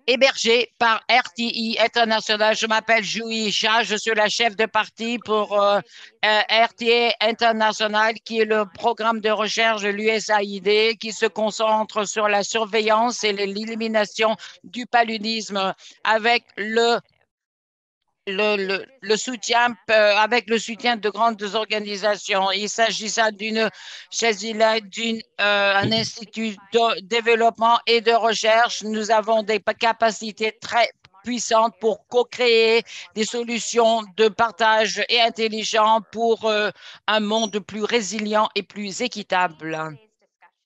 hébergé par RTI International. Je m'appelle Joui Cha, je suis la chef de parti pour RTI International, qui est le programme de recherche de l'USAID, qui se concentre sur la surveillance et l'élimination du paludisme avec le soutien avec le soutien de grandes organisations. Il s'agissait d'un institut de développement et de recherche. Nous avons des capacités très puissantes pour co-créer des solutions de partage et intelligent pour un monde plus résilient et plus équitable.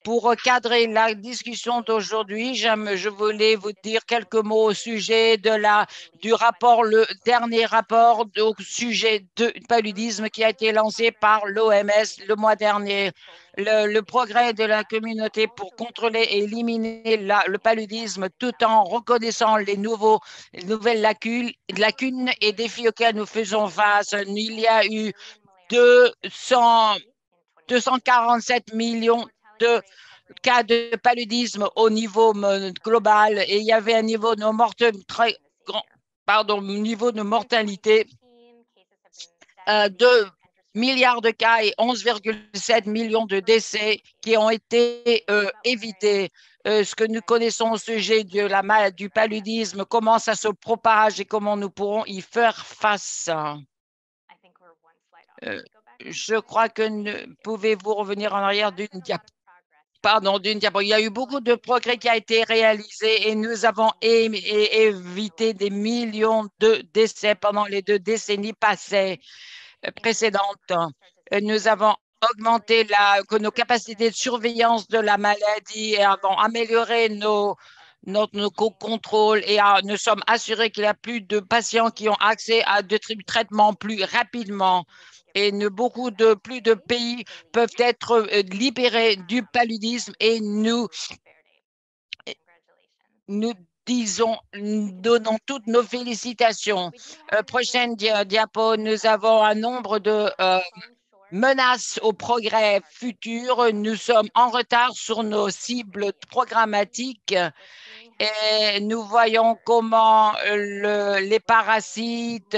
Pour cadrer la discussion d'aujourd'hui, je voulais vous dire quelques mots au sujet du rapport, le dernier rapport au sujet du paludisme qui a été lancé par l'OMS le mois dernier. Le progrès de la communauté pour contrôler et éliminer le paludisme tout en reconnaissant les nouvelles lacunes et défis auxquels nous faisons face. Il y a eu 200, 247 millions de cas de paludisme au niveau global et il y avait un niveau de très grand, niveau de mortalité de milliards de cas et 11,7 millions de décès qui ont été évités. Ce que nous connaissons au sujet de la maladie du paludisme, comment ça se propage et comment nous pourrons y faire face. Euh, je crois que pouvez-vous revenir en arrière d'une diapositive? D'une diapo. Il y a eu beaucoup de progrès qui a été réalisé et nous avons évité des millions de décès pendant les 2 décennies précédentes. Nous avons augmenté nos capacités de surveillance de la maladie et avons amélioré nos contrôles et nous sommes assurés qu'il y a plus de patients qui ont accès à des traitements plus rapidement et plus de pays peuvent être libérés du paludisme et nous donnons toutes nos félicitations. Prochaine diapo, nous avons un nombre de menaces au progrès futur. Nous sommes en retard sur nos cibles programmatiques et nous voyons comment les parasites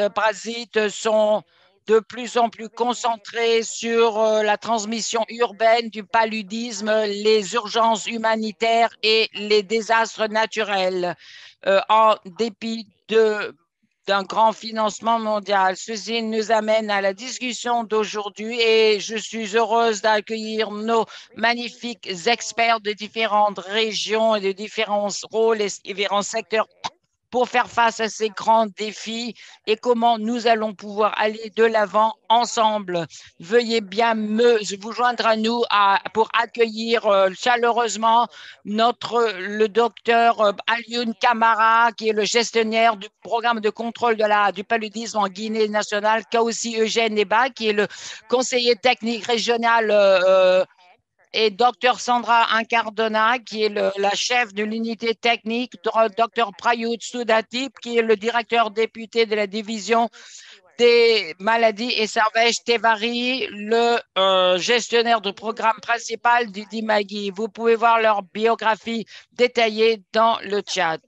sont de plus en plus concentrés sur la transmission urbaine du paludisme, les urgences humanitaires et les désastres naturels, en dépit d'un grand financement mondial. Ceci nous amène à la discussion d'aujourd'hui et je suis heureuse d'accueillir nos magnifiques experts de différentes régions et de différents rôles et différents secteurs pour faire face à ces grands défis et comment nous allons pouvoir aller de l'avant ensemble. Veuillez bien vous joindre à nous pour accueillir chaleureusement le docteur Alioune Camara, qui est le gestionnaire du programme de contrôle du paludisme en Guinée nationale, aussi Eugène Eba, qui est le conseiller technique régional et Dr Sandra Incardona, qui est la chef de l'unité technique, Dr Prayut Soudatip, qui est le directeur député de la division des maladies, et Sarvesh Tevari, le gestionnaire du programme principal du DIMAGI. Vous pouvez voir leur biographie détaillée dans le chat.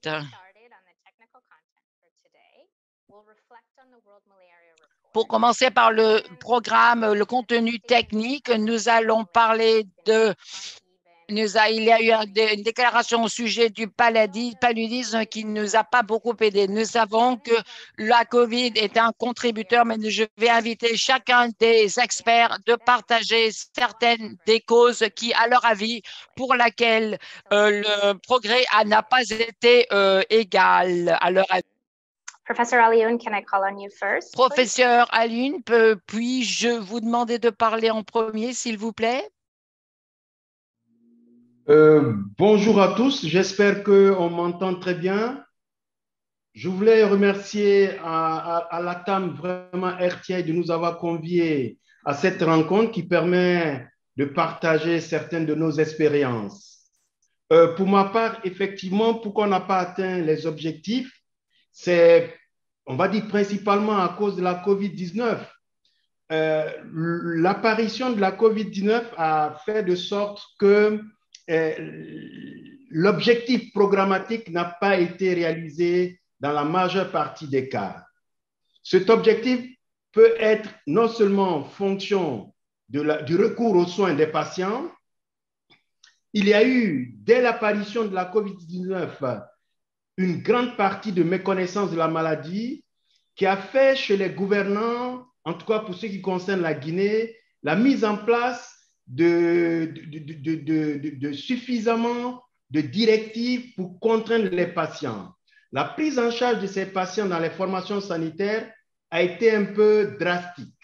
Pour commencer par le programme, le contenu technique, nous allons parler il y a eu une déclaration au sujet du paludisme qui ne nous a pas beaucoup aidé. Nous savons que la COVID est un contributeur, mais je vais inviter chacun des experts de partager certaines des causes qui, à leur avis, pour laquelle le progrès n'a pas été égal à leur avis. Professor Alioune, can I call on you first? Professeur Alioune, puis-je vous demander de parler en premier, s'il vous plaît? Bonjour à tous, j'espère qu'on m'entend très bien. Je voulais remercier à la TAM, vraiment RTI, de nous avoir conviés à cette rencontre qui permet de partager certaines de nos expériences. Pour ma part, effectivement, pourquoi on n'a pas atteint les objectifs, c'est, on va dire, principalement à cause de la COVID-19. L'apparition de la COVID-19 a fait de sorte que l'objectif programmatique n'a pas été réalisé dans la majeure partie des cas. Cet objectif peut être non seulement en fonction du recours aux soins des patients. Il y a eu, dès l'apparition de la COVID-19, une grande partie de méconnaissance de la maladie qui a fait chez les gouvernants, en tout cas pour ce qui concerne la Guinée, la mise en place de suffisamment de directives pour contraindre les patients. La prise en charge de ces patients dans les formations sanitaires a été un peu drastique.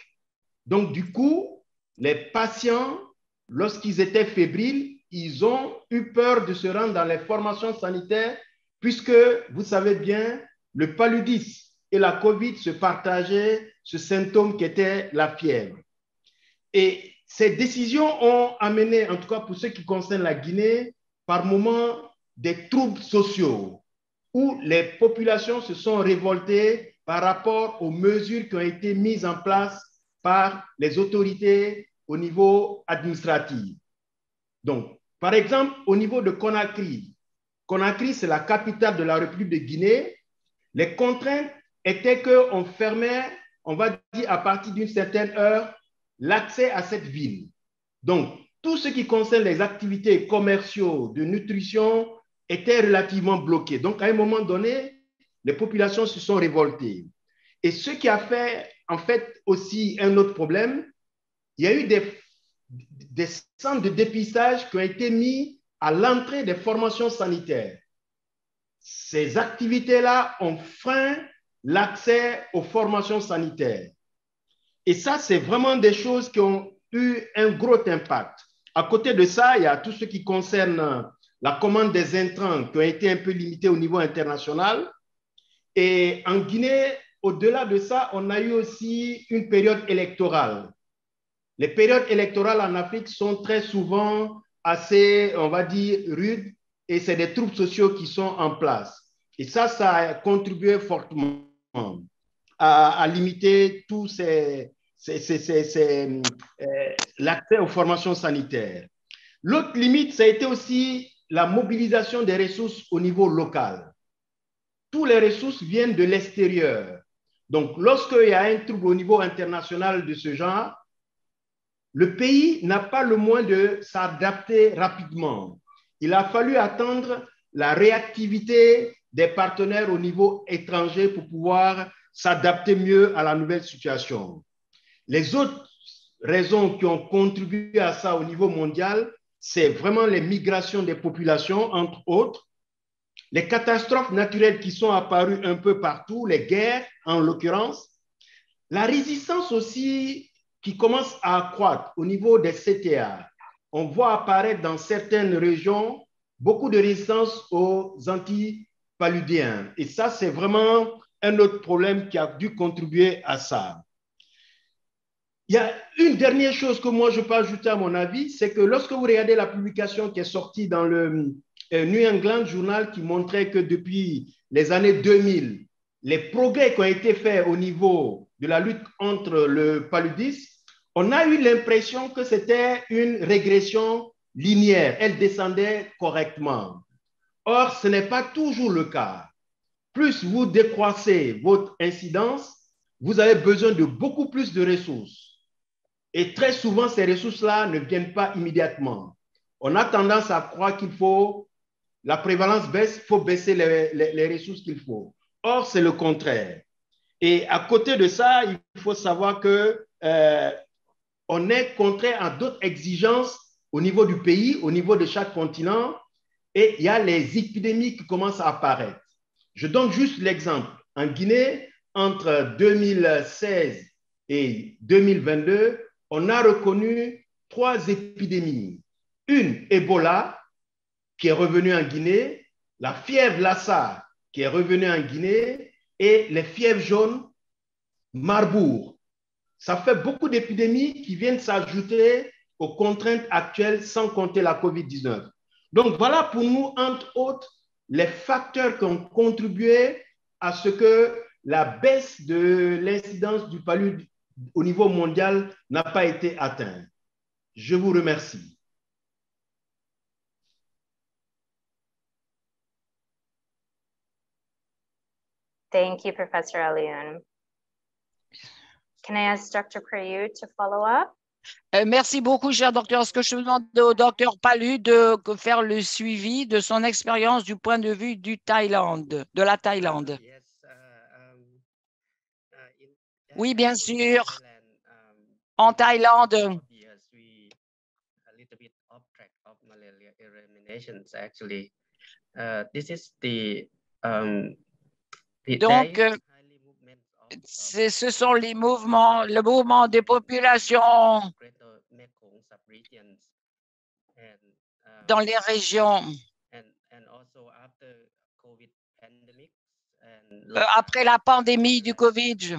Donc, du coup, les patients, lorsqu'ils étaient fébriles, ils ont eu peur de se rendre dans les formations sanitaires puisque, vous savez bien, le paludisme et la COVID se partageaient ce symptôme qui était la fièvre. Et ces décisions ont amené, en tout cas pour ce qui concerne la Guinée, par moments des troubles sociaux où les populations se sont révoltées par rapport aux mesures qui ont été mises en place par les autorités au niveau administratif. Donc, par exemple, au niveau de Conakry, Conakry, c'est la capitale de la République de Guinée, les contraintes étaient qu'on fermait, on va dire à partir d'une certaine heure, l'accès à cette ville. Donc, tout ce qui concerne les activités commerciales de nutrition était relativement bloqué. Donc, à un moment donné, les populations se sont révoltées. Et ce qui a fait, en fait, aussi un autre problème, il y a eu des centres de dépistage qui ont été mis à l'entrée des formations sanitaires. Ces activités-là ont freint l'accès aux formations sanitaires. Et ça, c'est vraiment des choses qui ont eu un gros impact. À côté de ça, il y a tout ce qui concerne la commande des intrants qui ont été un peu limités au niveau international. Et en Guinée, au-delà de ça, on a eu aussi une période électorale. Les périodes électorales en Afrique sont très souvent assez, on va dire, rudes et c'est des troubles sociaux qui sont en place. Et ça a contribué fortement à limiter tous l'accès aux formations sanitaires. L'autre limite, ça a été aussi la mobilisation des ressources au niveau local. Toutes les ressources viennent de l'extérieur. Donc, lorsqu'il y a un trouble au niveau international de ce genre, le pays n'a pas le moyen de s'adapter rapidement. Il a fallu attendre la réactivité des partenaires au niveau étranger pour pouvoir s'adapter mieux à la nouvelle situation. Les autres raisons qui ont contribué à ça au niveau mondial, c'est vraiment les migrations des populations, entre autres, les catastrophes naturelles qui sont apparues un peu partout, les guerres en l'occurrence, la résistance aussi qui commence à accroître au niveau des CTA. On voit apparaître dans certaines régions beaucoup de résistance aux antipaludiens. Et ça, c'est vraiment un autre problème qui a dû contribuer à ça. Il y a une dernière chose que moi je peux ajouter à mon avis, c'est que lorsque vous regardez la publication qui est sortie dans le New England Journal qui montrait que depuis les années 2000, les progrès qui ont été faits au niveau de la lutte contre le paludisme, on a eu l'impression que c'était une régression linéaire. Elle descendait correctement. Or, ce n'est pas toujours le cas. Plus vous décroissez votre incidence, vous avez besoin de beaucoup plus de ressources. Et très souvent, ces ressources-là ne viennent pas immédiatement. On a tendance à croire qu'il faut, la prévalence baisse, il faut baisser les ressources qu'il faut. Or, c'est le contraire. Et à côté de ça, il faut savoir que on est contraint à d'autres exigences au niveau du pays, au niveau de chaque continent, et il y a les épidémies qui commencent à apparaître. Je donne juste l'exemple. En Guinée, entre 2016 et 2022, on a reconnu 3 épidémies. Une, Ebola, qui est revenue en Guinée, la fièvre Lassa, qui est revenue en Guinée, et les fièvres jaunes Marbourg. Ça fait beaucoup d'épidémies qui viennent s'ajouter aux contraintes actuelles sans compter la COVID-19. Donc voilà pour nous, entre autres, les facteurs qui ont contribué à ce que la baisse de l'incidence du paludisme au niveau mondial n'a pas été atteinte. Je vous remercie. Thank you, Professor Alioune. Can I ask Dr. Preyu to follow up? Merci beaucoup, cher docteur. Est-ce que je demande au docteur Palu de faire le suivi de son expérience du point de vue de la Thaïlande? Oui, bien sûr. En Thaïlande, donc, ce sont les mouvements, le mouvement des populations dans les régions. Après la pandémie du COVID,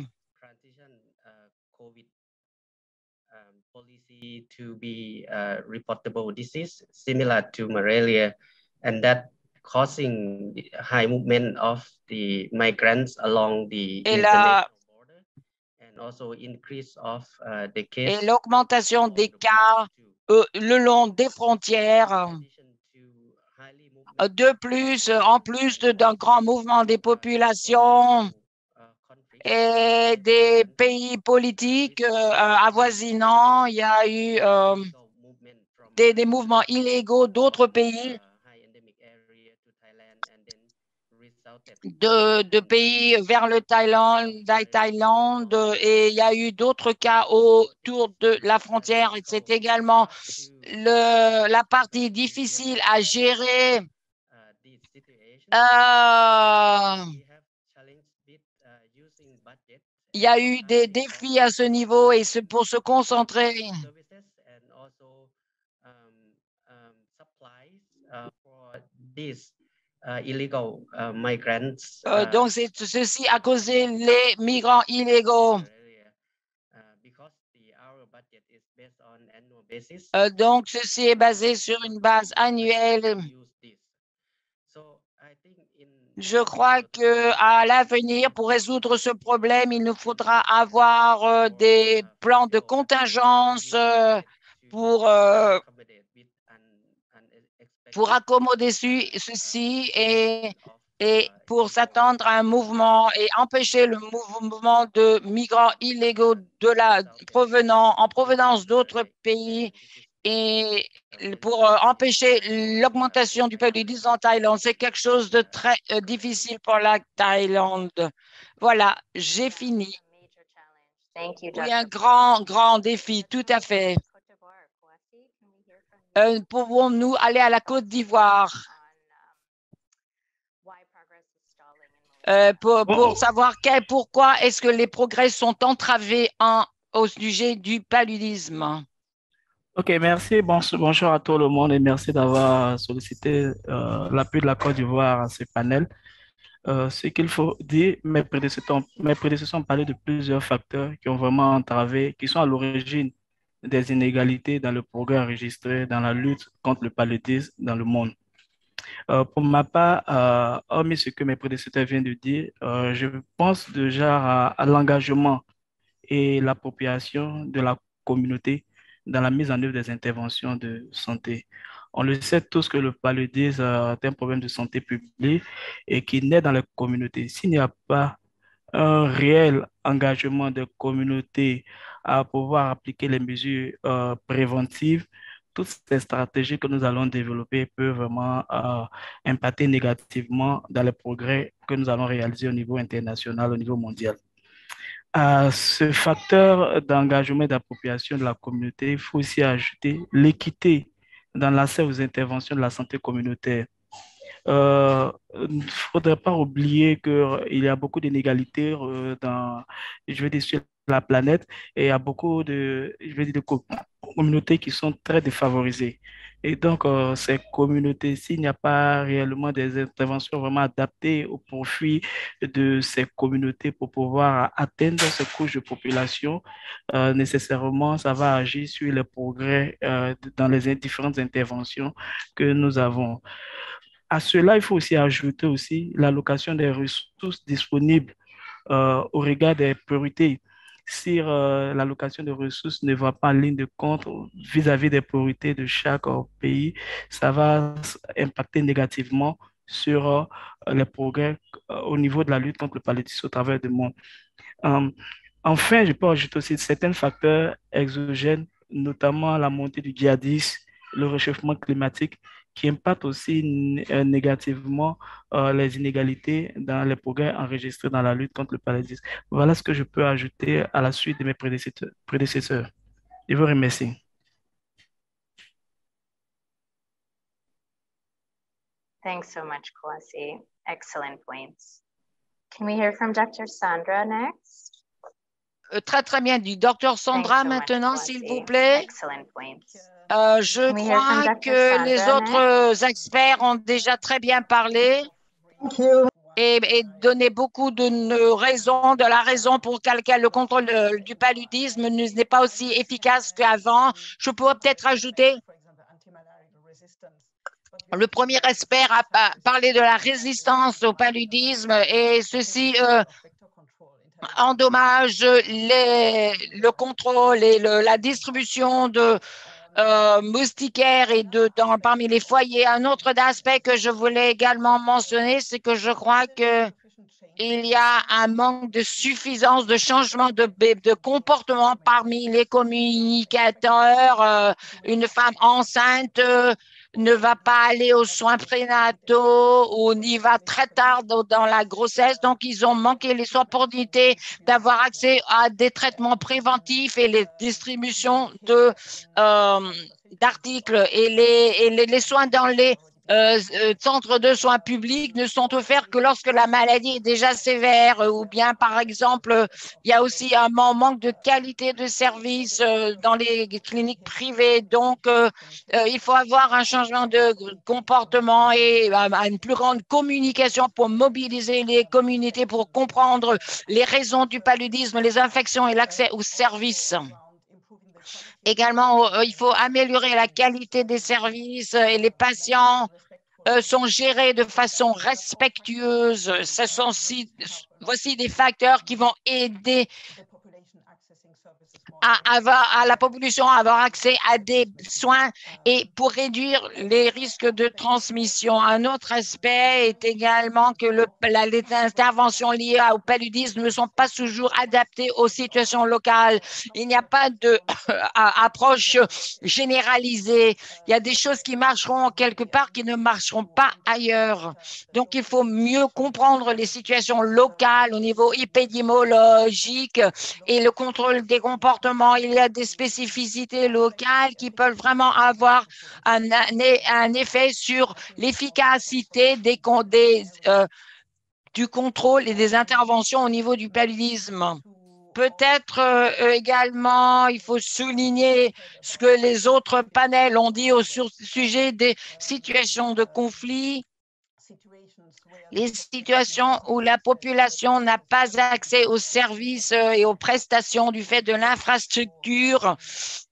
policy to be reportable disease similar to malaria, and that causing the high movement of the migrants along the international border, and also increase of the case et l'augmentation des cas le long des frontières. De plus, en plus d'un grand mouvement des populations et des pays politiques avoisinants, il y a eu des mouvements illégaux d'autres pays, de pays vers le Thaïlande, et il y a eu d'autres cas autour de la frontière. C'est également la partie difficile à gérer. Il y a eu des défis à ce niveau et c'est pour se concentrer. Donc, ceci a causé les migrants illégaux. Donc, ceci est basé sur une base annuelle. Je crois qu'à l'avenir, pour résoudre ce problème, il nous faudra avoir des plans de contingence pour accommoder ceci et pour s'attendre à un mouvement et empêcher le mouvement de migrants illégaux en provenance d'autres pays et pour empêcher l'augmentation du paludisme en Thaïlande. C'est quelque chose de très difficile pour la Thaïlande. Voilà, j'ai fini. Oui, un grand défi, tout à fait. Pouvons-nous aller à la Côte d'Ivoire pour savoir pourquoi est-ce que les progrès sont entravés au sujet du paludisme? Ok, merci. Bonjour à tout le monde et merci d'avoir sollicité l'appui de la Côte d'Ivoire à ce panel. Ce qu'il faut dire, mes prédécesseurs ont parlé de plusieurs facteurs qui ont vraiment entravé, qui sont à l'origine des inégalités dans le progrès enregistré dans la lutte contre le paludisme dans le monde. Pour ma part, hormis ce que mes prédécesseurs viennent de dire, je pense déjà à l'engagement et l'appropriation de la communauté dans la mise en œuvre des interventions de santé. On le sait tous que le paludisme est un problème de santé publique et qui naît dans les communautés. S'il n'y a pas un réel engagement des communautés à pouvoir appliquer les mesures préventives, toutes ces stratégies que nous allons développer peuvent vraiment impacter négativement dans les progrès que nous allons réaliser au niveau international, au niveau mondial. À ce facteur d'engagement et d'appropriation de la communauté, il faut aussi ajouter l'équité dans l'accès aux interventions de la santé communautaire. Il ne faudrait pas oublier qu'il y a beaucoup d'inégalités sur la planète et il y a beaucoup de communautés qui sont très défavorisées. Et donc, ces communautés, s'il n'y a pas réellement des interventions vraiment adaptées au profit de ces communautés pour pouvoir atteindre ces couches de population, nécessairement, ça va agir sur les progrès dans les différentes interventions que nous avons. À cela, il faut aussi ajouter aussi l'allocation des ressources disponibles au regard des priorités. Si l'allocation des ressources ne va pas en ligne de compte vis-à-vis des priorités de chaque pays, ça va impacter négativement sur les progrès au niveau de la lutte contre le paludisme au travers du monde. Euh, Enfin, je peux ajouter aussi certains facteurs exogènes, notamment la montée du djihadisme, le réchauffement climatique, qui impactent aussi négativement les inégalités dans les progrès enregistrés dans la lutte contre le paludisme. Voilà ce que je peux ajouter à la suite de mes prédécesseurs. Je vous remercie. Thanks so much, Kwasi. Excellent points. Can we hear from Dr. Sandra next? Très, très bien. Du docteur Sandra maintenant, s'il vous plaît. Je crois que les autres experts ont déjà très bien parlé et donné beaucoup de raisons, de la raison pour laquelle le contrôle du paludisme n'est pas aussi efficace qu'avant. Je pourrais peut-être ajouter, le premier expert a parlé de la résistance au paludisme et ceci endommage le contrôle et la distribution de moustiquaires et parmi les foyers. Un autre aspect que je voulais également mentionner, c'est que je crois qu'il y a un manque de suffisance de changement de comportement parmi les communicateurs. Une femme enceinte ne va pas aller aux soins prénataux ou n'y va très tard dans la grossesse. Donc, ils ont manqué les opportunités d'avoir accès à des traitements préventifs et les distributions d'articles et les soins dans les centres de soins publics ne sont offerts que lorsque la maladie est déjà sévère ou bien, par exemple, il y a aussi un manque de qualité de service dans les cliniques privées. Donc, il faut avoir un changement de comportement et une plus grande communication pour mobiliser les communautés pour comprendre les raisons du paludisme, les infections et l'accès aux services. Également, il faut améliorer la qualité des services et les patients sont gérés de façon respectueuse. Voici des facteurs qui vont aider à la population à avoir accès à des soins et pour réduire les risques de transmission. Un autre aspect est également que les interventions liées au paludisme ne sont pas toujours adaptées aux situations locales. Il n'y a pas d'approche généralisée. Il y a des choses qui marcheront quelque part qui ne marcheront pas ailleurs. Donc, il faut mieux comprendre les situations locales au niveau épidémiologique et le contrôle des comportements. Il y a des spécificités locales qui peuvent vraiment avoir un effet sur l'efficacité du contrôle et des interventions au niveau du paludisme. Peut-être également, il faut souligner ce que les autres panels ont dit au sujet des situations de conflit. Les situations où la population n'a pas accès aux services et aux prestations du fait de l'infrastructure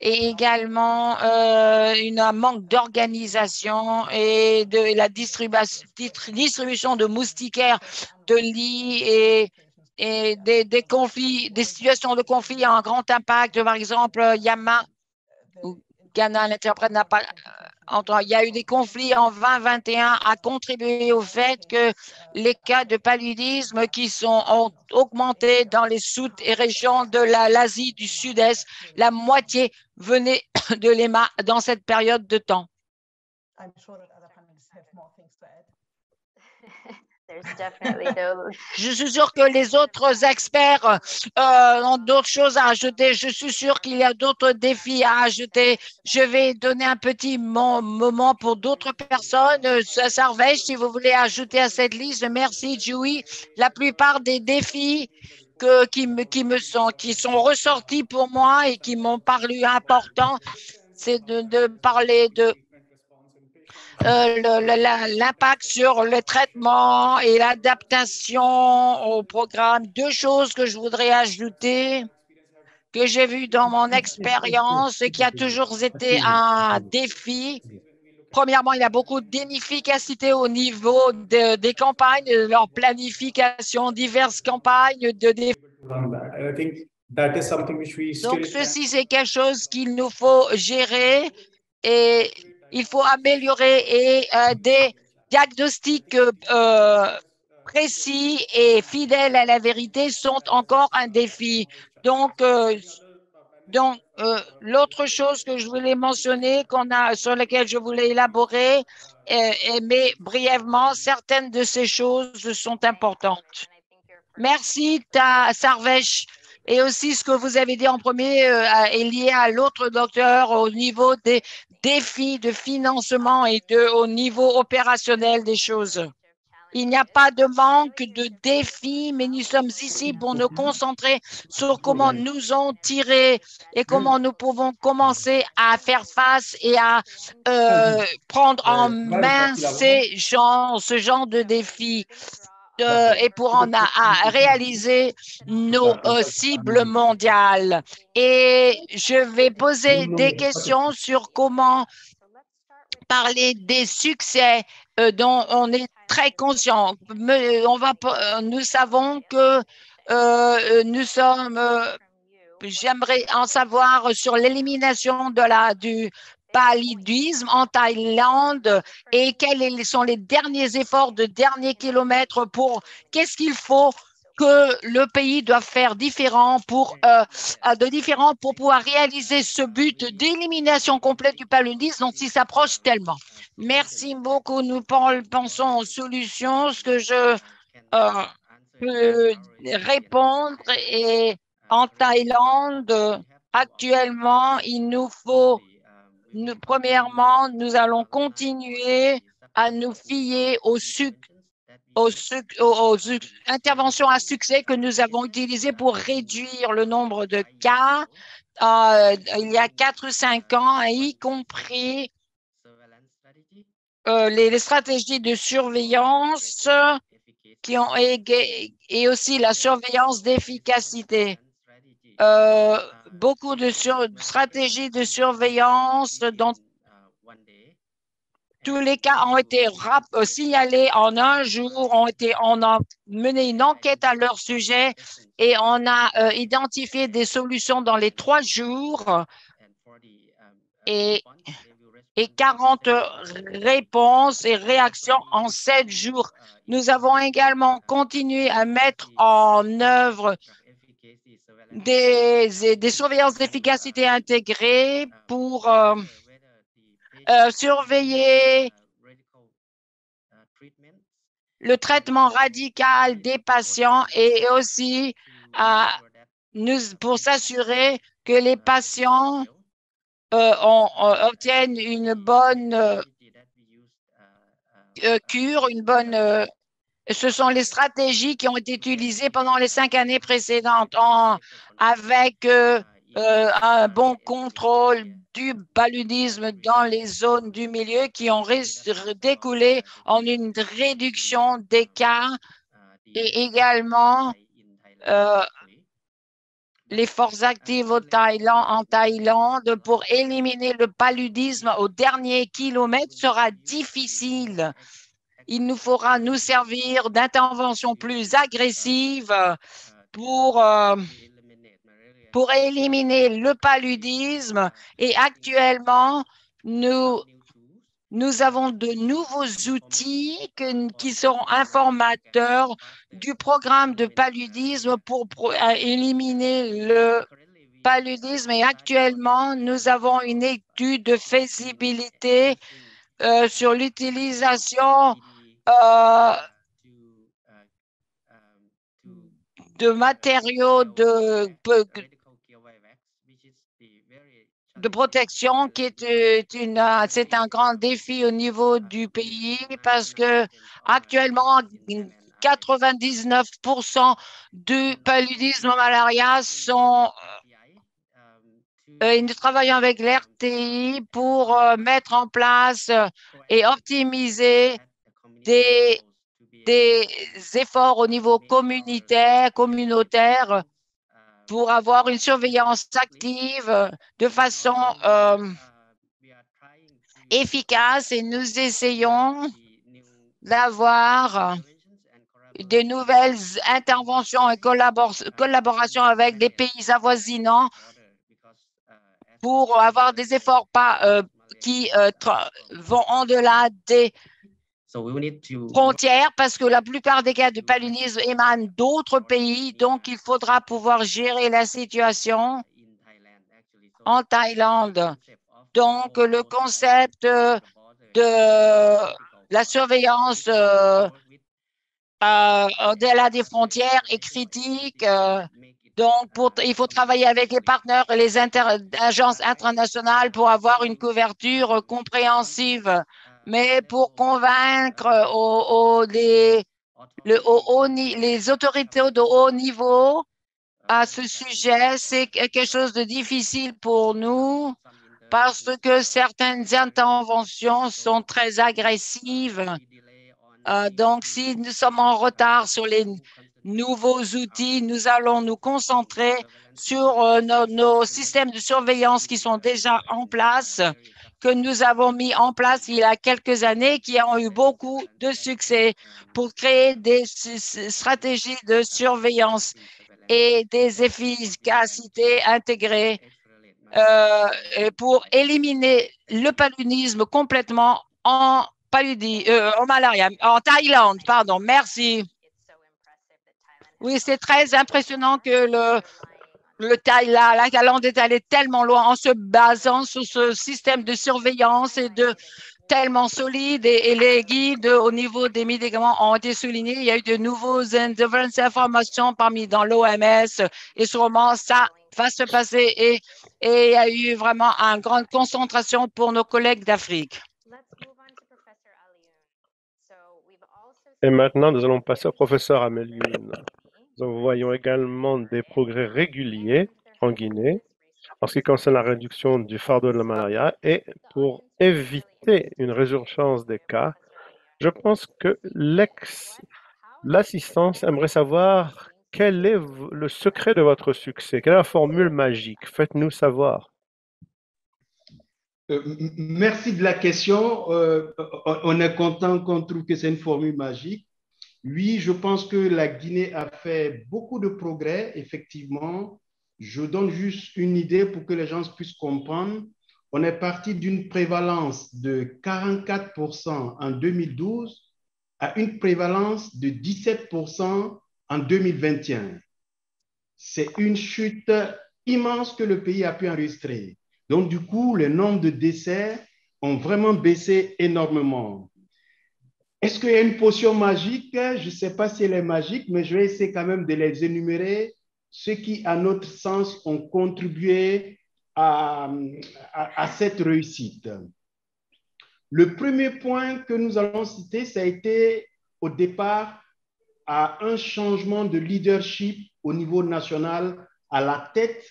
et également un manque d'organisation et de la distribution de moustiquaires, de lits et des conflits, des situations de conflit à un grand impact. Par exemple, Yama ou Ghana, l'interprète n'a pas il y a eu des conflits en 2021 a contribué au fait que les cas de paludisme ont augmenté dans les régions de l'Asie du Sud-Est. La moitié venait de l'EMA dans cette période de temps. Je suis sûr que les autres experts ont d'autres choses à ajouter. Je suis sûr qu'il y a d'autres défis à ajouter. Je vais donner un petit moment pour d'autres personnes. Sarvesh, si vous voulez ajouter à cette liste. Merci, Joey. La plupart des défis qui sont ressortis pour moi et qui m'ont paru importants, c'est de parler de l'impact sur le traitement et l'adaptation au programme. Deux choses que je voudrais ajouter, que j'ai vu dans mon expérience et qui a toujours été un défi. Premièrement, il y a beaucoup d'inefficacité au niveau des campagnes, de leur planification, diverses campagnes de défi. Donc, ceci, c'est quelque chose qu'il nous faut gérer et il faut améliorer et diagnostics précis et fidèles à la vérité sont encore un défi. Donc, l'autre chose que je voulais mentionner, sur laquelle je voulais élaborer, mais brièvement, certaines de ces choses sont importantes. Merci, Sarvesh. Et aussi, ce que vous avez dit en premier est lié à l'autre docteur au niveau des défis de financement et au niveau opérationnel des choses. Il n'y a pas de manque de défis, mais nous sommes ici pour nous concentrer sur comment nous en tirer et comment nous pouvons commencer à faire face et à prendre en main ce genre de défis. Et pour à réaliser nos cibles mondiales. Et je vais poser des questions sur comment parler des succès dont on est très conscient. Nous savons que j'aimerais en savoir sur l'élimination du paludisme en Thaïlande et quels sont les derniers efforts de derniers kilomètres qu'est-ce qu'il faut que le pays doit faire différent pour pouvoir réaliser ce but d'élimination complète du paludisme dont il s'approche tellement. Merci beaucoup. Nous pensons aux solutions. Ce que je peux répondre et en Thaïlande, actuellement, il nous faut, premièrement, nous allons continuer à nous fier aux interventions à succès que nous avons utilisées pour réduire le nombre de cas il y a 4 ou 5 ans, y compris les stratégies de surveillance et aussi la surveillance d'efficacité. Beaucoup de stratégies de surveillance dans tous les cas ont été signalés en un jour, on a mené une enquête à leur sujet et on a identifié des solutions dans les 3 jours et 40 réponses et réactions en 7 jours. Nous avons également continué à mettre en œuvre des surveillances d'efficacité intégrées pour surveiller le traitement radical des patients et aussi pour s'assurer que les patients obtiennent une bonne cure, ce sont les stratégies qui ont été utilisées pendant les 5 années précédentes avec un bon contrôle du paludisme dans les zones du milieu qui ont découlé en une réduction des cas et également les forces actives en Thaïlande pour éliminer le paludisme au dernier kilomètre sera difficile. Il nous faudra nous servir d'interventions plus agressives pour éliminer le paludisme. Et actuellement, nous avons de nouveaux outils qui seront informateurs du programme de paludisme pour éliminer le paludisme. Et actuellement, nous avons une étude de faisabilité sur l'utilisation de matériaux de protection qui c'est un grand défi au niveau du pays parce que actuellement 99% du paludisme malaria nous travaillons avec l'RTI pour mettre en place et optimiser des efforts au niveau communautaire pour avoir une surveillance active de façon efficace et nous essayons d'avoir de nouvelles interventions et collaborations avec les pays avoisinants pour avoir des efforts qui vont en-delà des frontières parce que la plupart des cas de paludisme émanent d'autres pays. Donc, il faudra pouvoir gérer la situation en Thaïlande. Donc, le concept de la surveillance au-delà des frontières est critique. Donc, il faut travailler avec les partenaires et les agences internationales pour avoir une couverture compréhensive. Mais pour convaincre les autorités de haut niveau à ce sujet, c'est quelque chose de difficile pour nous parce que certaines interventions sont très agressives. Donc, si nous sommes en retard sur les nouveaux outils, nous allons nous concentrer sur nos systèmes de surveillance qui sont déjà en place, que nous avons mis en place il y a quelques années, qui ont eu beaucoup de succès pour créer des stratégies de surveillance et des efficacités intégrées pour éliminer le paludisme complètement en malaria, en Thaïlande, pardon. Merci. Oui, c'est très impressionnant que la Thaïlande est allée tellement loin en se basant sur ce système de surveillance et tellement solide et les guides au niveau des médicaments ont été soulignés. Il y a eu de nouvelles informations dans l'OMS et sûrement ça va se passer et il y a eu vraiment une grande concentration pour nos collègues d'Afrique. Et maintenant, nous allons passer au professeur Amelioune. Nous voyons également des progrès réguliers en Guinée en ce qui concerne la réduction du fardeau de la malaria et pour éviter une résurgence des cas. Je pense que l'assistance aimerait savoir quel est le secret de votre succès, quelle est la formule magique. Faites-nous savoir. Merci de la question. On est content qu'on trouve que c'est une formule magique. Oui, je pense que la Guinée a fait beaucoup de progrès, effectivement. Je donne juste une idée pour que les gens puissent comprendre. On est parti d'une prévalence de 44% en 2012 à une prévalence de 17% en 2021. C'est une chute immense que le pays a pu enregistrer. Donc, du coup, le nombre de décès ont vraiment baissé énormément. Est-ce qu'il y a une potion magique? Je ne sais pas si elle est magique, mais je vais essayer quand même de les énumérer, ceux qui, à notre sens, ont contribué à cette réussite. Le premier point que nous allons citer, ça a été au départ à un changement de leadership au niveau national à la tête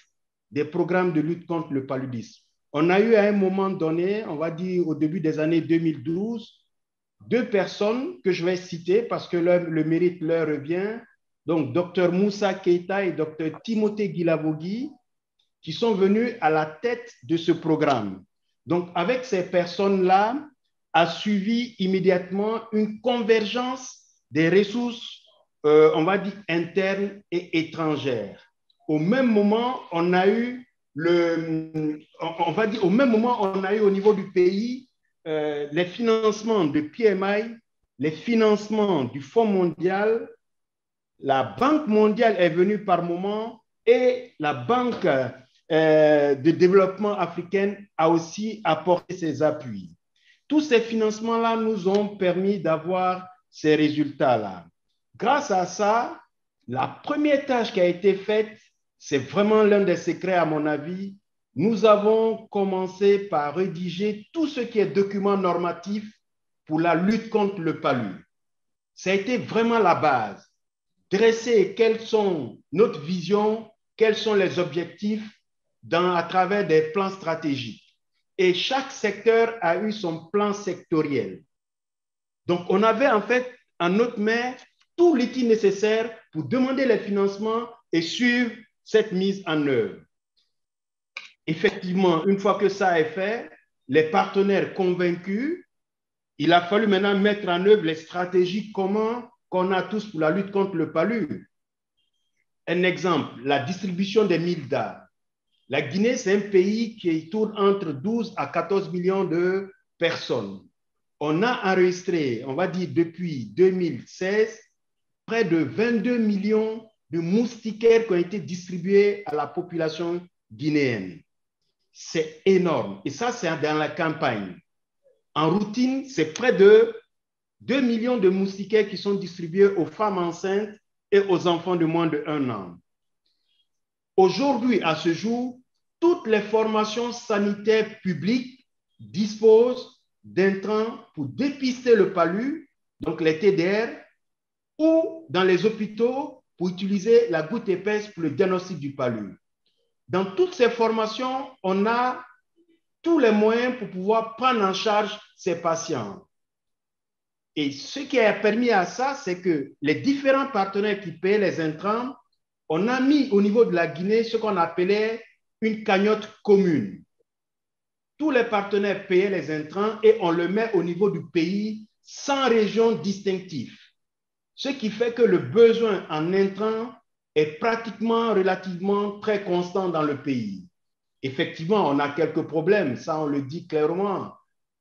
des programmes de lutte contre le paludisme. On a eu à un moment donné, on va dire au début des années 2012, deux personnes que je vais citer parce que le mérite leur revient, donc Dr Moussa Keita et Dr Timothée Guilavogui, qui sont venus à la tête de ce programme. Donc avec ces personnes-là, a suivi immédiatement une convergence des ressources, on va dire, internes et étrangères. Au même moment, on a eu au niveau du pays les financements de PMI, les financements du Fonds mondial, la Banque mondiale est venue par moment et la Banque de développement africaine a aussi apporté ses appuis. Tous ces financements-là nous ont permis d'avoir ces résultats-là. Grâce à ça, la première tâche qui a été faite, c'est vraiment l'un des secrets à mon avis. Nous avons commencé par rédiger tout ce qui est document normatif pour la lutte contre le palu. Ça a été vraiment la base. Dresser quelles sont notre vision, quels sont les objectifs à travers des plans stratégiques. Et chaque secteur a eu son plan sectoriel. Donc, on avait en fait en notre main tout l'outil nécessaire pour demander les financements et suivre cette mise en œuvre. Effectivement, une fois que ça est fait, les partenaires convaincus, il a fallu maintenant mettre en œuvre les stratégies communes qu'on a tous pour la lutte contre le palu. Un exemple, la distribution des MILDA. La Guinée, c'est un pays qui tourne entre 12 à 14 millions de personnes. on a enregistré, on va dire depuis 2016, près de 22 millions de moustiquaires qui ont été distribués à la population guinéenne. C'est énorme. Et ça, c'est dans la campagne. En routine, c'est près de 2 millions de moustiquaires qui sont distribués aux femmes enceintes et aux enfants de moins de 1 an. Aujourd'hui, à ce jour, toutes les formations sanitaires publiques disposent d'intrants pour dépister le palu, donc les TDR, ou dans les hôpitaux pour utiliser la goutte épaisse pour le diagnostic du palu. Dans toutes ces formations, on a tous les moyens pour pouvoir prendre en charge ces patients. Et ce qui a permis à ça, c'est que les différents partenaires qui paient les intrants, on a mis au niveau de la Guinée ce qu'on appelait une cagnotte commune. Tous les partenaires payaient les intrants et on le met au niveau du pays sans région distinctive. Ce qui fait que le besoin en intrants est pratiquement relativement très constant dans le pays. Effectivement, on a quelques problèmes, ça on le dit clairement,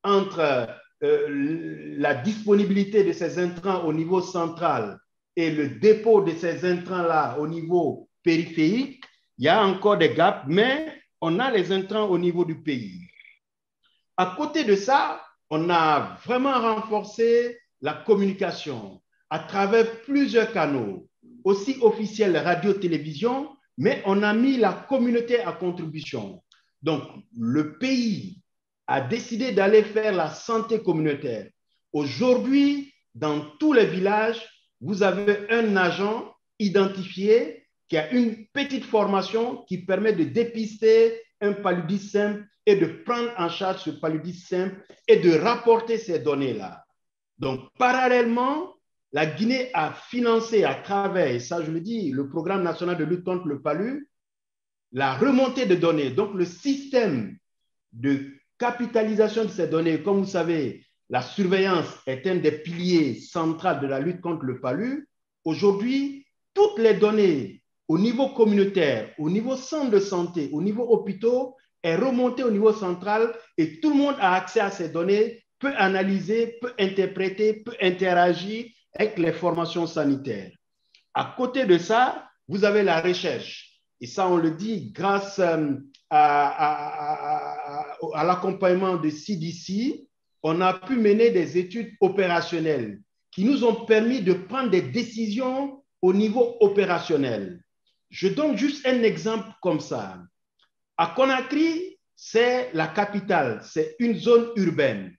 entre la disponibilité de ces intrants au niveau central et le dépôt de ces intrants-là au niveau périphérique. Il y a encore des gaps, mais on a les intrants au niveau du pays. À côté de ça, on a vraiment renforcé la communication à travers plusieurs canaux, aussi officiels, radio, télévision, mais on a mis la communauté à contribution. Donc, le pays a décidé d'aller faire la santé communautaire. Aujourd'hui, dans tous les villages, vous avez un agent identifié qui a une petite formation qui permet de dépister un paludisme simple et de prendre en charge ce paludisme simple et de rapporter ces données-là. Donc, parallèlement, la Guinée a financé à travers, et ça je le dis, le programme national de lutte contre le palu, la remontée de données. Donc, le système de capitalisation de ces données, comme vous savez, la surveillance est un des piliers centraux de la lutte contre le palu. Aujourd'hui, toutes les données au niveau communautaire, au niveau centre de santé, au niveau hôpitaux, est remontée au niveau central et tout le monde a accès à ces données, peut analyser, peut interpréter, peut interagir avec les formations sanitaires. À côté de ça, vous avez la recherche. Et ça, on le dit grâce à l'accompagnement de CDC, on a pu mener des études opérationnelles qui nous ont permis de prendre des décisions au niveau opérationnel. Je donne juste un exemple comme ça. À Conakry, c'est la capitale, c'est une zone urbaine.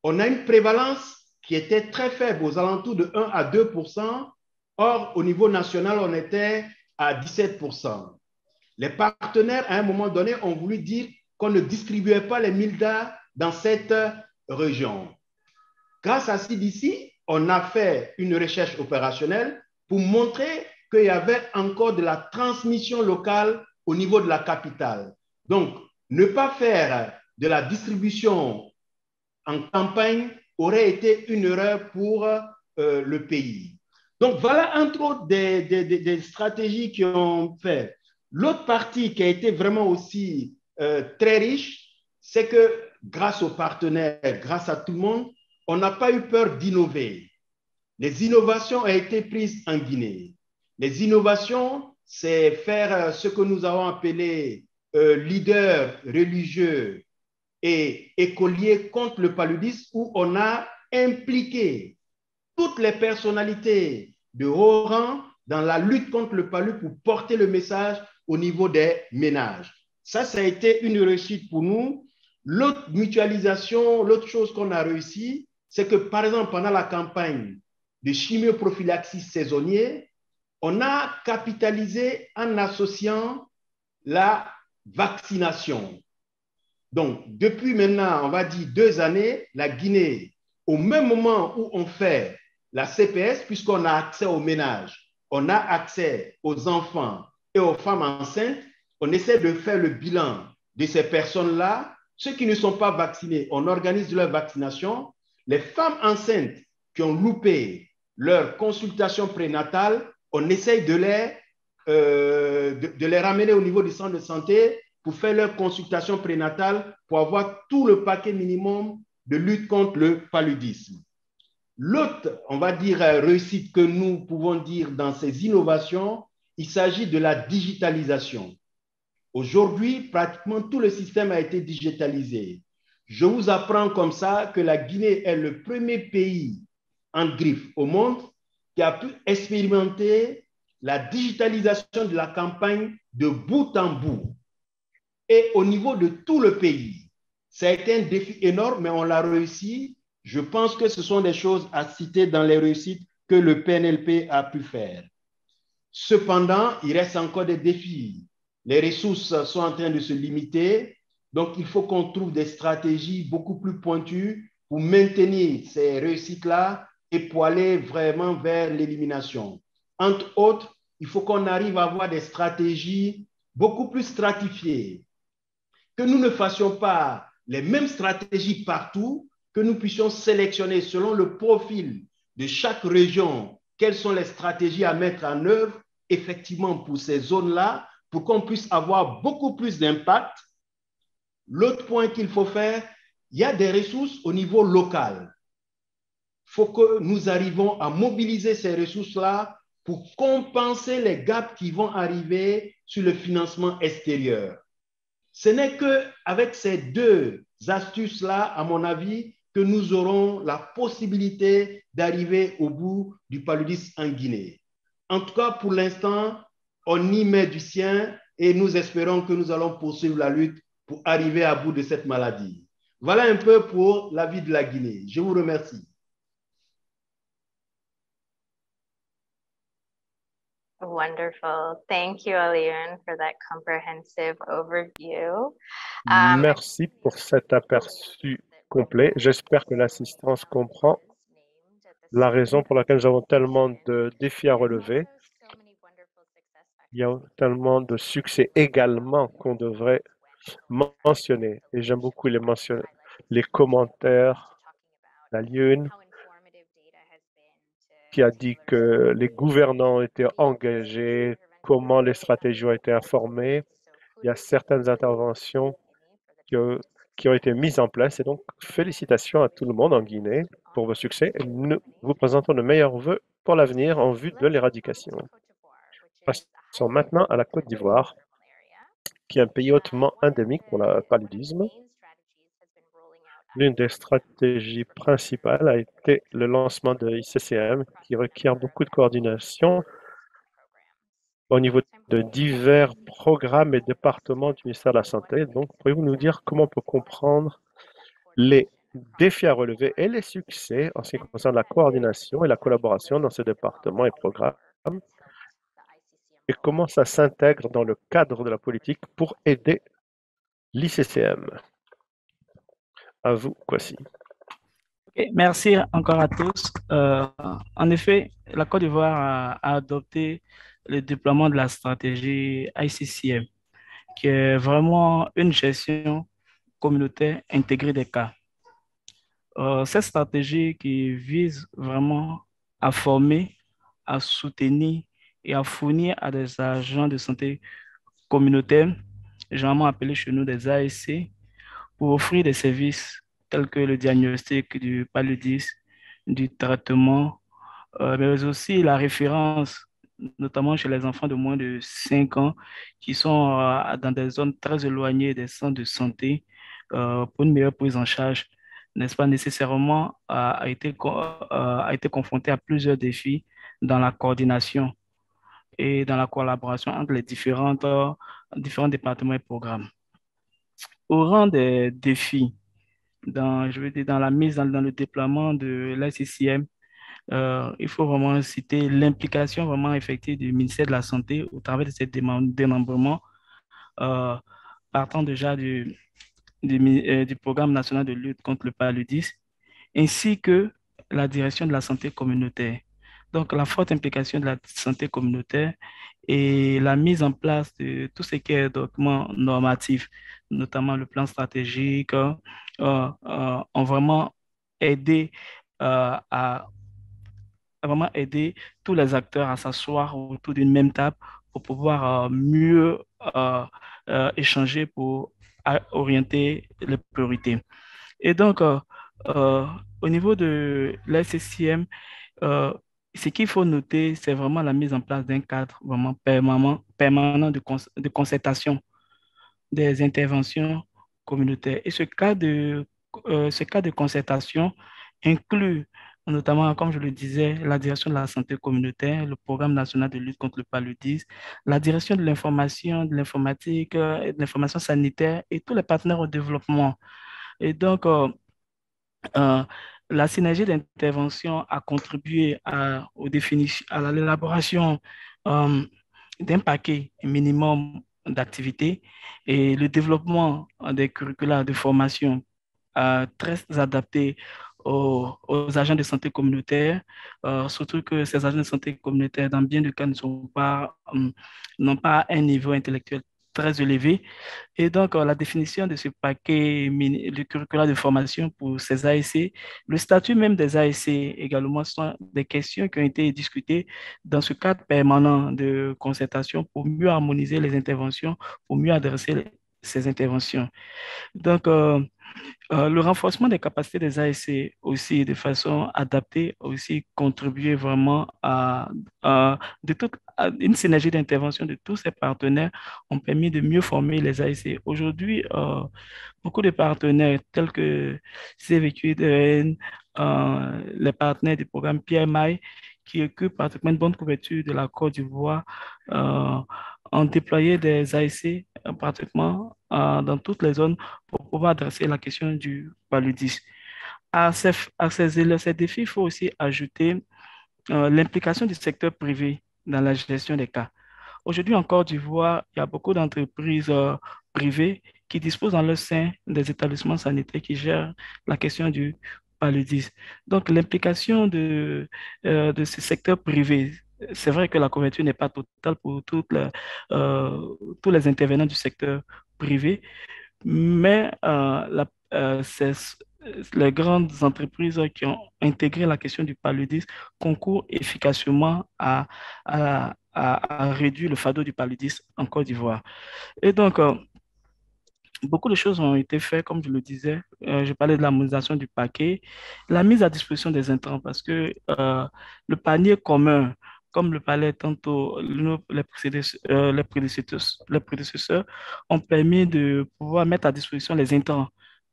On a une prévalence qui était très faible, aux alentours de 1 à 2%. Or, au niveau national, on était à 17%. Les partenaires, à un moment donné, ont voulu dire qu'on ne distribuait pas les MILDA dans cette région. Grâce à CDC, on a fait une recherche opérationnelle pour montrer qu'il y avait encore de la transmission locale au niveau de la capitale. Donc, ne pas faire de la distribution en campagne aurait été une erreur pour le pays. Donc, voilà entre autres des stratégies qui ont fait. L'autre partie qui a été vraiment aussi très riche, c'est que grâce aux partenaires, grâce à tout le monde, on n'a pas eu peur d'innover. Les innovations ont été prises en Guinée. Les innovations, c'est faire ce que nous avons appelé leader religieux et écoliers contre le paludisme, où on a impliqué toutes les personnalités de haut rang dans la lutte contre le palu pour porter le message au niveau des ménages. Ça a été une réussite pour nous. L'autre mutualisation, l'autre chose qu'on a réussi, c'est que, par exemple, pendant la campagne de chimioprophylaxie saisonnier, on a capitalisé en associant la vaccination. Donc, depuis maintenant, on va dire 2 années, la Guinée, au même moment où on fait la CPS, puisqu'on a accès aux ménages, on a accès aux enfants et aux femmes enceintes, on essaie de faire le bilan de ces personnes-là. Ceux qui ne sont pas vaccinés, on organise leur vaccination. Les femmes enceintes qui ont loupé leur consultation prénatale, on essaye de les ramener au niveau du centre de santé pour faire leur consultation prénatale, pour avoir tout le paquet minimum de lutte contre le paludisme. L'autre, on va dire, réussite que nous pouvons dire dans ces innovations, il s'agit de la digitalisation. Aujourd'hui, pratiquement tout le système a été digitalisé. Je vous apprends comme ça que la Guinée est le premier pays en griffe au monde qui a pu expérimenter la digitalisation de la campagne de bout en bout et au niveau de tout le pays. Ça a été un défi énorme, mais on l'a réussi. Je pense que ce sont des choses à citer dans les réussites que le PNLP a pu faire. Cependant, il reste encore des défis. Les ressources sont en train de se limiter, donc il faut qu'on trouve des stratégies beaucoup plus pointues pour maintenir ces réussites-là et pour aller vraiment vers l'élimination. Entre autres, il faut qu'on arrive à avoir des stratégies beaucoup plus stratifiées, que nous ne fassions pas les mêmes stratégies partout, que nous puissions sélectionner selon le profil de chaque région quelles sont les stratégies à mettre en œuvre effectivement pour ces zones-là, pour qu'on puisse avoir beaucoup plus d'impact. L'autre point qu'il faut faire, il y a des ressources au niveau local. Il faut que nous arrivions à mobiliser ces ressources-là pour compenser les gaps qui vont arriver sur le financement extérieur. Ce n'est qu'avec ces deux astuces-là, à mon avis, que nous aurons la possibilité d'arriver au bout du paludisme en Guinée. En tout cas, pour l'instant, on y met du sien et nous espérons que nous allons poursuivre la lutte pour arriver à bout de cette maladie. Voilà un peu pour la vie de la Guinée. Je vous remercie. Wonderful. Thank you, Alioune, for that comprehensive overview. Merci pour cet aperçu complet. J'espère que l'assistance comprend la raison pour laquelle nous avons tellement de défis à relever. Il y a tellement de succès également qu'on devrait mentionner. Et j'aime beaucoup les commentaires d'Alioune qui a dit que les gouvernants étaient engagés, comment les stratégies ont été informées. Il y a certaines interventions qui ont été mises en place. Et donc, félicitations à tout le monde en Guinée pour vos succès. Et nous vous présentons de meilleurs vœux pour l'avenir en vue de l'éradication. Passons maintenant à la Côte d'Ivoire, qui est un pays hautement endémique pour le paludisme. L'une des stratégies principales a été le lancement de ICCM, qui requiert beaucoup de coordination au niveau de divers programmes et départements du ministère de la Santé. Donc, pourriez-vous nous dire comment on peut comprendre les défis à relever et les succès en ce qui concerne la coordination et la collaboration dans ces départements et programmes, et comment ça s'intègre dans le cadre de la politique pour aider l'ICCM? À vous, Kwasi. Merci encore à tous. En effet, la Côte d'Ivoire a adopté le déploiement de la stratégie ICCM, qui est vraiment une gestion communautaire intégrée des cas. Cette stratégie qui vise vraiment à former, à soutenir et à fournir à des agents de santé communautaires, généralement appelés chez nous des ASC, pour offrir des services tels que le diagnostic du paludisme, du traitement, mais aussi la référence, notamment chez les enfants de moins de 5 ans qui sont dans des zones très éloignées des centres de santé pour une meilleure prise en charge, n'est-ce pas, nécessairement a été confronté à plusieurs défis dans la coordination et dans la collaboration entre les différents départements et programmes. Au rang des défis, je veux dire, dans dans le déploiement de l'ICCM, il faut vraiment citer l'implication vraiment effective du ministère de la Santé au travers de ces démembrements, partant déjà du Programme national de lutte contre le paludisme, ainsi que la direction de la santé communautaire. Donc, la forte implication de la santé communautaire et la mise en place de tout ce qui est documents normatifs, notamment le plan stratégique, ont vraiment aidé à vraiment aider tous les acteurs à s'asseoir autour d'une même table pour pouvoir mieux échanger pour orienter les priorités. Et donc, Euh, Au niveau de l'SCCM, ce qu'il faut noter, c'est vraiment la mise en place d'un cadre vraiment permanent de concertation des interventions communautaires. Et ce cas de concertation inclut notamment, comme je le disais, la direction de la santé communautaire, le programme national de lutte contre le paludisme, la direction de l'information, de l'informatique, et de l'information sanitaire et tous les partenaires au développement. Et donc, euh, la synergie d'intervention a contribué à l'élaboration euh, d'un paquet minimum d'activités et le développement des curricula de formation très adaptés aux agents de santé communautaire, surtout que ces agents de santé communautaire, dans bien de cas, n'ont pas un niveau intellectuel très élevé. Et donc, la définition de ce de curricula de formation pour ces ASC, le statut même des ASC également sont des questions qui ont été discutées dans ce cadre permanent de concertation pour mieux harmoniser les interventions, pour mieux adresser ces interventions. Donc, le renforcement des capacités des ASC aussi de façon adaptée a aussi contribué vraiment à une synergie d'intervention de tous ces partenaires ont permis de mieux former les ASC. Aujourd'hui, beaucoup de partenaires tels que CVQDN, les partenaires du programme PMI, qui occupent pratiquement une bonne couverture de la Côte d'Ivoire, euh, ont déployé des ASC pratiquement dans toutes les zones pour pouvoir adresser la question du paludisme. Ces défis, il faut aussi ajouter l'implication du secteur privé dans la gestion des cas. Aujourd'hui, en Côte d'Ivoire, il y a beaucoup d'entreprises privées qui disposent dans leur sein des établissements sanitaires qui gèrent la question du paludisme. Donc, l'implication de ce secteur privé, c'est vrai que la couverture n'est pas totale pour tous les intervenants du secteur privé, mais les grandes entreprises qui ont intégré la question du paludisme concourent efficacement à réduire le fardeau du paludisme en Côte d'Ivoire. Et donc, beaucoup de choses ont été faites, comme je le disais. Je parlais de l'harmonisation du paquet, la mise à disposition des intrants, parce que le panier commun, comme le parlait tantôt les prédécesseurs, ont permis de pouvoir mettre à disposition les intrants,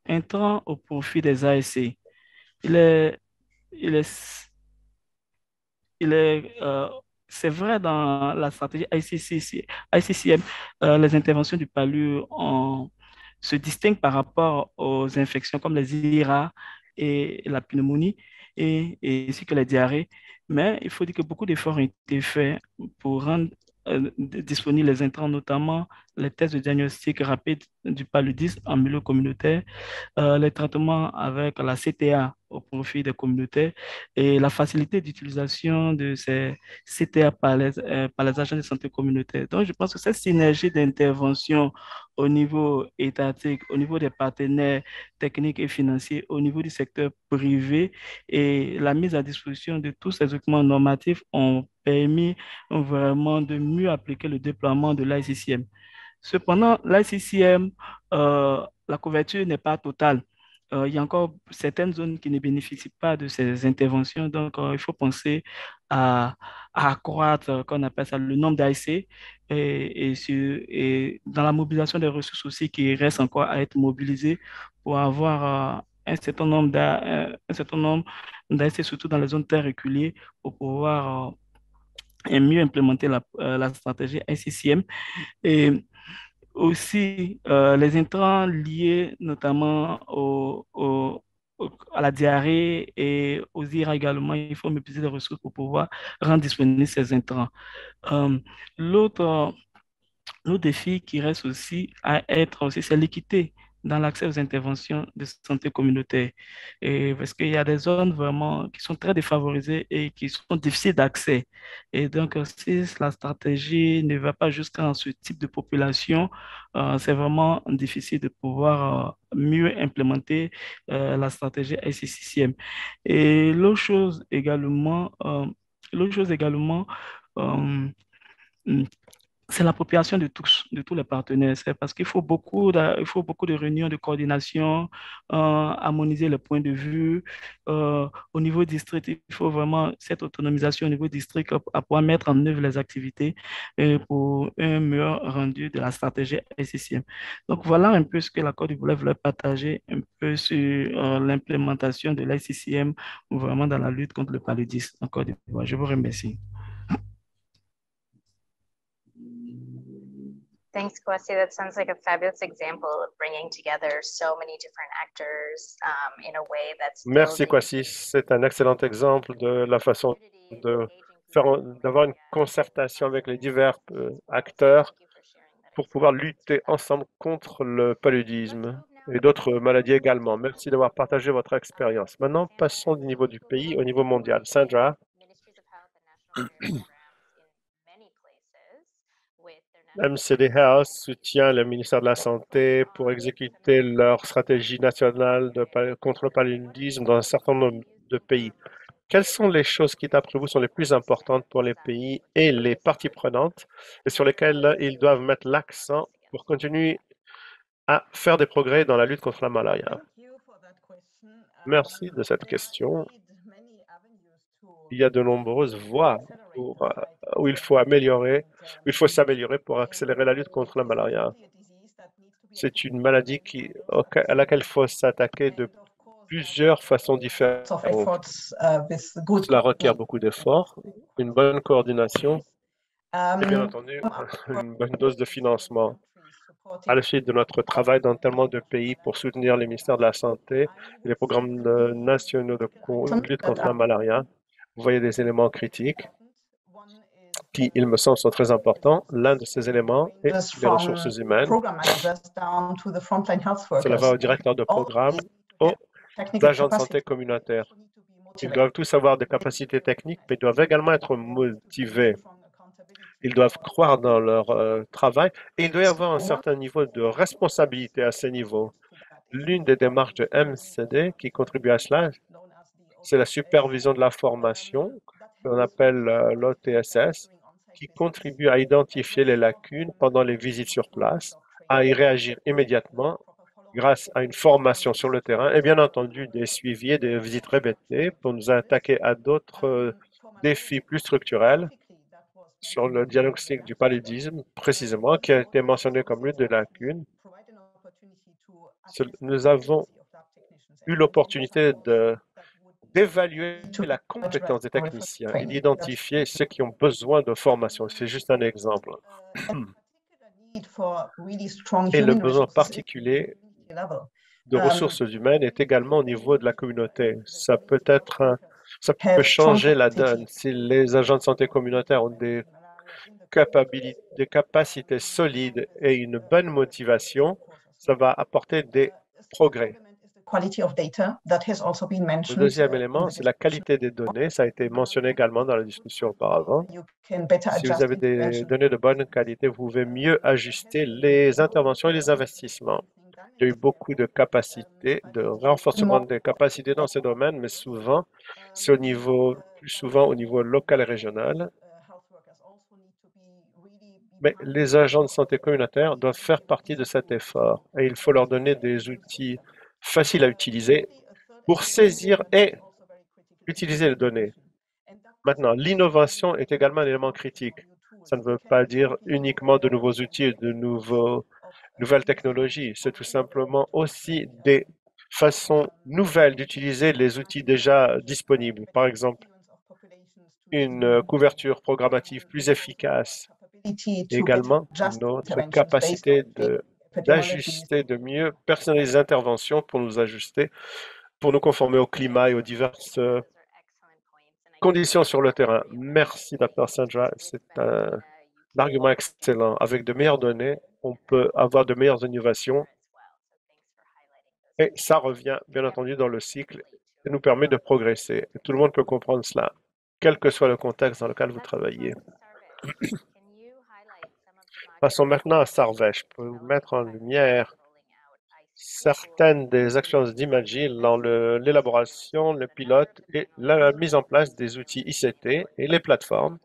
intrants au profit des ASC. Il est, il est, c'est vrai dans la stratégie ICCM, les interventions du PALU se distinguent par rapport aux infections comme les IRA et la pneumonie ainsi que les diarrhées. Mais il faut dire que beaucoup d'efforts ont été faits pour rendre disponibles les intrants, notamment les tests de diagnostic rapide du paludisme en milieu communautaire, les traitements avec la CTA au profit des communautés et la facilité d'utilisation de ces CTA par les agents de santé communautaire. Donc, je pense que cette synergie d'intervention au niveau étatique, au niveau des partenaires techniques et financiers, au niveau du secteur privé et la mise à disposition de tous ces documents normatifs ont permis vraiment de mieux appliquer le déploiement de l'ICCM. Cependant, l'ICCM, la couverture n'est pas totale. Il y a encore certaines zones qui ne bénéficient pas de ces interventions. Donc, il faut penser à, à accroître, qu'on appelle ça, le nombre d'AIC et dans la mobilisation des ressources aussi qui restent encore à être mobilisées pour avoir un certain nombre d'AIC, surtout dans les zones très reculées, pour pouvoir mieux implémenter la stratégie ICCM. Et aussi, les intrants liés notamment à la diarrhée et aux IRA également, il faut mobiliser des ressources pour pouvoir rendre disponibles ces intrants. Euh, l'autre L'autre défi qui reste aussi à être aussi, c'est l'équité dans l'accès aux interventions de santé communautaire. Et parce qu'il y a des zones vraiment qui sont très défavorisées et qui sont difficiles d'accès. Et donc, si la stratégie ne va pas jusqu'à ce type de population, c'est vraiment difficile de pouvoir mieux implémenter la stratégie SCCM. Et l'autre chose également, euh, c'est l'appropriation de tous les partenaires. C'est parce qu'il faut beaucoup de réunions de coordination, harmoniser les points de vue. Au niveau district, il faut vraiment cette autonomisation au niveau district à pouvoir mettre en œuvre les activités pour un meilleur rendu de la stratégie SCCM. Donc, voilà un peu ce que la Côte d'Ivoire voulait partager un peu sur l'implémentation de l'SCCM vraiment dans la lutte contre le paludisme en Côte d'Ivoire. Je vous remercie. Thanks, Kwasi. That sounds like a fabulous example of bringing together so many different actors in a way that's Merci, Kwasi. C'est un excellent exemple de la façon d'avoir une concertation avec les divers acteurs pour pouvoir lutter ensemble contre le paludisme et d'autres maladies également. Merci d'avoir partagé votre expérience. Maintenant, passons du niveau du pays au niveau mondial. Sandra. MCD Health soutient le ministère de la Santé pour exécuter leur stratégie nationale contre le paludisme dans un certain nombre de pays. Quelles sont les choses qui, d'après vous, sont les plus importantes pour les pays et les parties prenantes et sur lesquelles ils doivent mettre l'accent pour continuer à faire des progrès dans la lutte contre la malaria? Merci de cette question. Il y a de nombreuses voies où il faut s'améliorer pour accélérer la lutte contre la malaria. C'est une maladie à laquelle il faut s'attaquer de plusieurs façons différentes. Cela requiert beaucoup d'efforts, une bonne coordination et bien entendu une bonne dose de financement. À la suite de notre travail dans tellement de pays pour soutenir les ministères de la Santé et les programmes nationaux de lutte contre la malaria, vous voyez des éléments critiques qui, il me semble, sont très importants. L'un de ces éléments est les ressources humaines. Cela va au directeur de programme, aux agents de santé communautaires. Ils doivent tous avoir des capacités techniques, mais ils doivent également être motivés. Ils doivent croire dans leur travail et il doit y avoir un certain niveau de responsabilité à ce niveau. L'une des démarches de MCD qui contribue à cela, c'est la supervision de la formation, qu'on appelle l'OTSS, qui contribue à identifier les lacunes pendant les visites sur place, à y réagir immédiatement grâce à une formation sur le terrain et bien entendu des suivis et des visites répétées pour nous attaquer à d'autres défis plus structurels sur le diagnostic du paludisme, précisément, qui a été mentionné comme l'une des lacunes. Nous avons eu l'opportunité d'évaluer la compétence des techniciens et d'identifier ceux qui ont besoin de formation. C'est juste un exemple. Et le besoin particulier de ressources humaines est également au niveau de la communauté. Ça peut changer la donne. Si les agents de santé communautaire ont des capacités solides et une bonne motivation, ça va apporter des progrès. Le deuxième élément, c'est la qualité des données. Ça a été mentionné également dans la discussion auparavant. Si vous avez des données de bonne qualité, vous pouvez mieux ajuster les interventions et les investissements. Il y a eu beaucoup de capacités, de renforcement des capacités dans ces domaines, mais souvent, c'est plus souvent au niveau local et régional. Mais les agents de santé communautaire doivent faire partie de cet effort et il faut leur donner des outils faciles à utiliser pour saisir et utiliser les données. Maintenant, l'innovation est également un élément critique. Ça ne veut pas dire uniquement de nouveaux outils et de nouvelles technologies. C'est tout simplement aussi des façons nouvelles d'utiliser les outils déjà disponibles. Par exemple, une couverture programmative plus efficace. Également, notre capacité d'ajuster, de mieux personnaliser les interventions pour nous ajuster, pour nous conformer au climat et aux diverses conditions sur le terrain. Merci, Dr. Sandra. C'est un argument excellent. Avec de meilleures données, on peut avoir de meilleures innovations et ça revient, bien entendu, dans le cycle et nous permet de progresser. Et tout le monde peut comprendre cela, quel que soit le contexte dans lequel vous travaillez. Passons maintenant à Sarvesh. Je peux vous mettre en lumière certaines des expériences d'Imagil dans l'élaboration, le pilote et la mise en place des outils ICT et les plateformes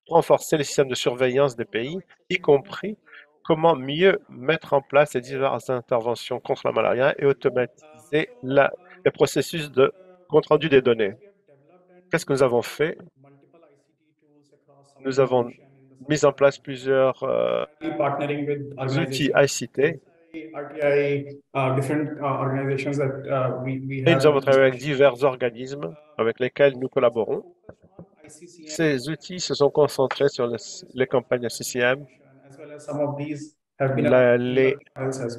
renforcer les systèmes de surveillance des pays, y compris comment mieux mettre en place les diverses interventions contre la malaria et automatiser les processus de compte-rendu des données. Qu'est-ce que nous avons fait? Nous avons mis en place plusieurs outils ICT et nous avons travaillé avec divers organismes avec lesquels nous collaborons. Ces outils se sont concentrés sur les campagnes CCM, les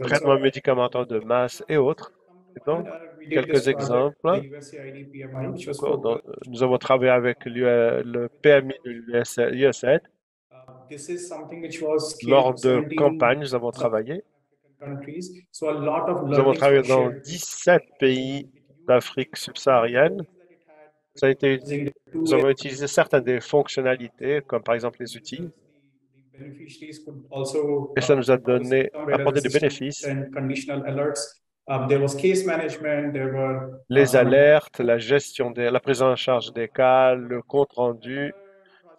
traitements médicamenteux de masse et autres. Et donc, quelques exemples. Nous avons travaillé avec le PMI de l'USAID. Lors de campagnes, nous avons travaillé. Nous avons travaillé dans 17 pays d'Afrique subsaharienne. Nous avons utilisé certaines des fonctionnalités, comme par exemple les outils, et ça nous a apporté des bénéfices. Les alertes, la gestion la prise en charge des cas, le compte rendu.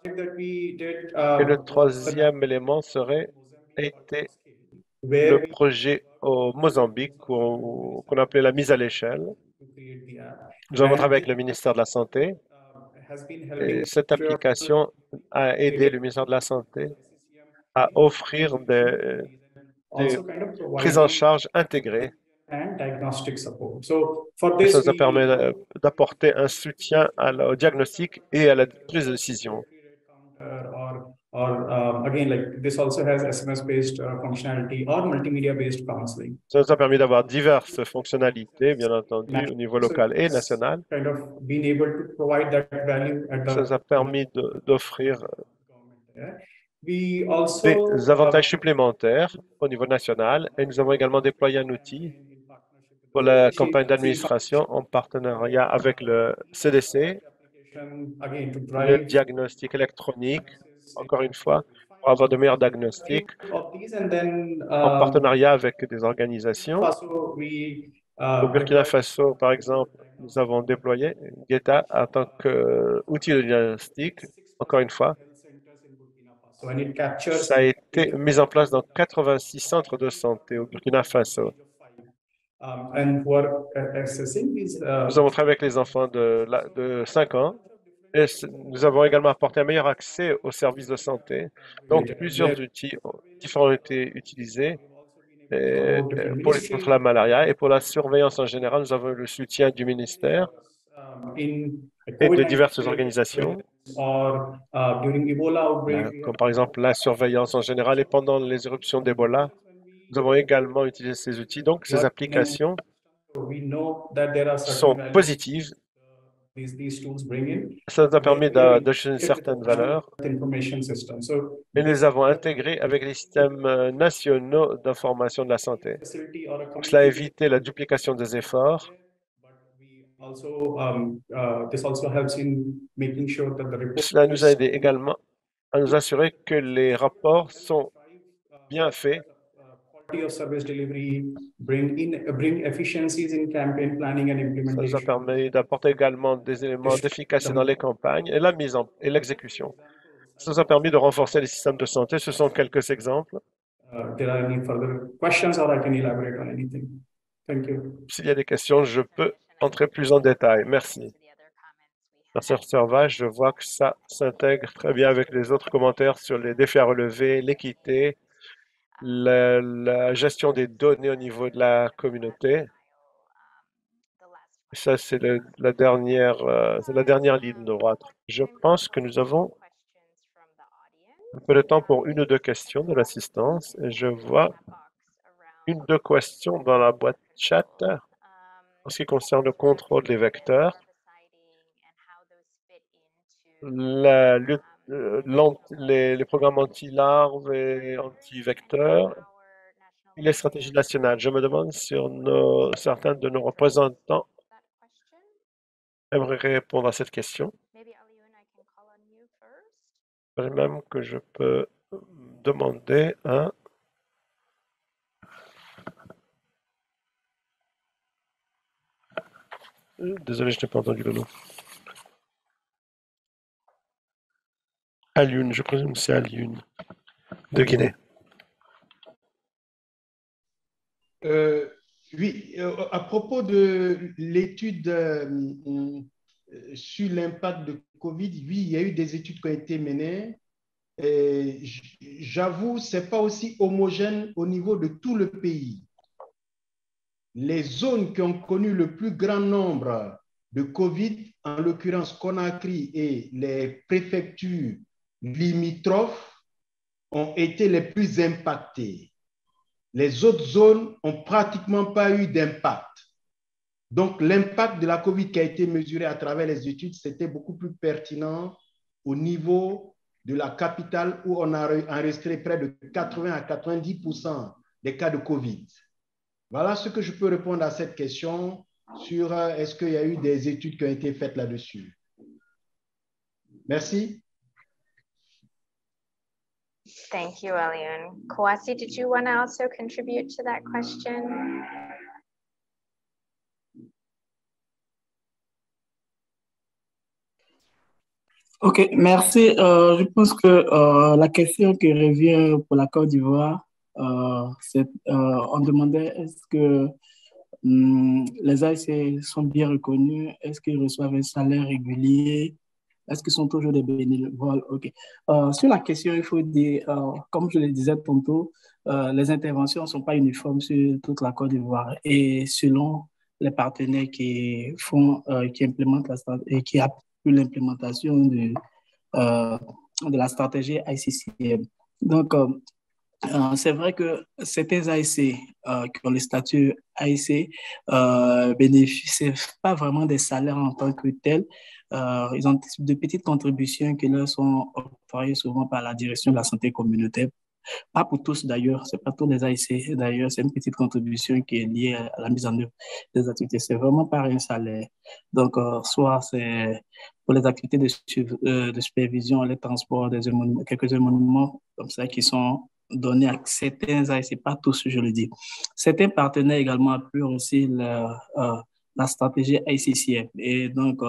Et le troisième élément été le projet au Mozambique qu'on appelait la mise à l'échelle. Nous avons travaillé avec le ministère de la Santé et cette application a aidé le ministère de la Santé à offrir des prises en charge intégrées. Et ça nous a permis d'apporter un soutien au diagnostic et à la prise de décision. Ça nous a permis d'avoir diverses fonctionnalités, bien entendu, au niveau local et national. Ça nous a permis d'offrir des avantages supplémentaires au niveau national et nous avons également déployé un outil pour la campagne d'administration en partenariat avec le CDC, le diagnostic électronique, encore une fois, pour avoir de meilleurs diagnostics en partenariat avec des organisations. Au Burkina Faso, par exemple, nous avons déployé Geta en tant qu'outil de diagnostic, encore une fois. Ça a été mis en place dans 86 centres de santé au Burkina Faso. Nous avons travaillé avec les enfants de 5 ans et nous avons également apporté un meilleur accès aux services de santé. Donc, plusieurs outils différents ont été utilisés contre la malaria et pour la surveillance en général, nous avons eu le soutien du ministère et de diverses organisations, comme par exemple la surveillance en général et pendant les éruptions d'Ebola. Nous avons également utilisé ces outils. Donc, ces applications sont positives. Ça nous a permis d'ajouter une certaine valeur et nous avons intégré avec les systèmes nationaux d'information de la santé. Donc, cela a évité la duplication des efforts. Cela nous a aidé également à nous assurer que les rapports sont bien faits. Ça nous a permis d'apporter également des éléments d'efficacité dans les campagnes et et l'exécution. Ça nous a permis de renforcer les systèmes de santé. Ce sont quelques exemples. S'il y a des questions, je peux entrer plus en détail. Merci. Merci, Servage. Je vois que ça s'intègre très bien avec les autres commentaires sur les défis à relever, l'équité, la gestion des données au niveau de la communauté. Ça, c'est la dernière ligne droite. Je pense que nous avons un peu de temps pour une ou deux questions de l'assistance. Et je vois une ou deux questions dans la boîte chat en ce qui concerne le contrôle des vecteurs, les programmes anti-larves et anti-vecteurs, et les stratégies nationales. Je me demande si certains de nos représentants aimeraient répondre à cette question. Même que je peux demander à... Désolé, je n'ai pas entendu le nom. Alioune, je présume que c'est Alioune, de Guinée. Oui, à propos de l'étude sur l'impact de Covid, oui, il y a eu des études qui ont été menées. J'avoue, ce n'est pas aussi homogène au niveau de tout le pays. Les zones qui ont connu le plus grand nombre de Covid, en l'occurrence Conakry et les préfectures limitrophes, ont été les plus impactées. Les autres zones n'ont pratiquement pas eu d'impact. Donc, l'impact de la COVID qui a été mesuré à travers les études, c'était beaucoup plus pertinent au niveau de la capitale où on a enregistré près de 80 à 90% des cas de COVID. Voilà ce que je peux répondre à cette question sur est-ce qu'il y a eu des études qui ont été faites là-dessus. Merci. Thank you, Alioune. Kawasi, did you want to also contribute to that question? Ok, merci. Je pense que la question qui revient pour la Côte d'Ivoire, on demandait est-ce que les AIC sont bien reconnus, est-ce qu'ils reçoivent un salaire régulier, est-ce qu'ils sont toujours des bénévoles? Ok. Sur la question, il faut dire, comme je le disais tantôt, les interventions ne sont pas uniformes sur toute la Côte d'Ivoire et selon les partenaires qui font, qui implémentent et qui appuient l'implémentation de la stratégie ICCM. Donc, c'est vrai que certains AIC qui ont le statut AIC bénéficient pas vraiment des salaires en tant que tels. Ils ont de petites contributions qui leur sont octroyées souvent par la direction de la santé communautaire. Pas pour tous d'ailleurs, c'est pas tous les AIC d'ailleurs, c'est une petite contribution qui est liée à la mise en œuvre des activités. C'est vraiment pas un salaire. Donc, soit c'est pour les activités de supervision, les transports, quelques monuments comme ça qui sont donnés à certains AIC, pas tous, je le dis. Certains partenaires également appuient aussi la stratégie ICCF. Et donc,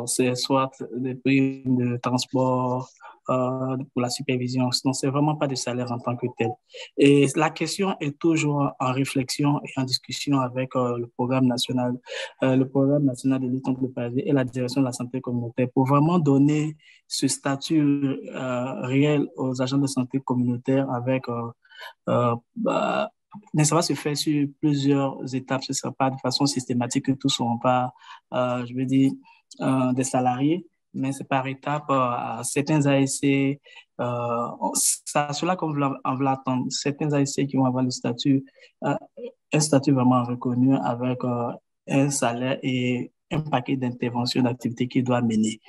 c'est soit des primes de transport, pour la supervision. Donc, c'est vraiment pas de salaire en tant que tel. Et la question est toujours en réflexion et en discussion avec le programme national de lutte contre le paludisme et la direction de la santé communautaire pour vraiment donner ce statut réel aux agents de santé communautaire avec mais ça va se faire sur plusieurs étapes. Ce ne sera pas de façon systématique que tous ne seront pas, je veux dire, des salariés, mais c'est par étapes. Certains ASC, cela qu'on veut attendre, certains ASC qui vont avoir le statut, un statut vraiment reconnu avec un salaire et un paquet d'interventions, d'activités qu'ils doivent mener.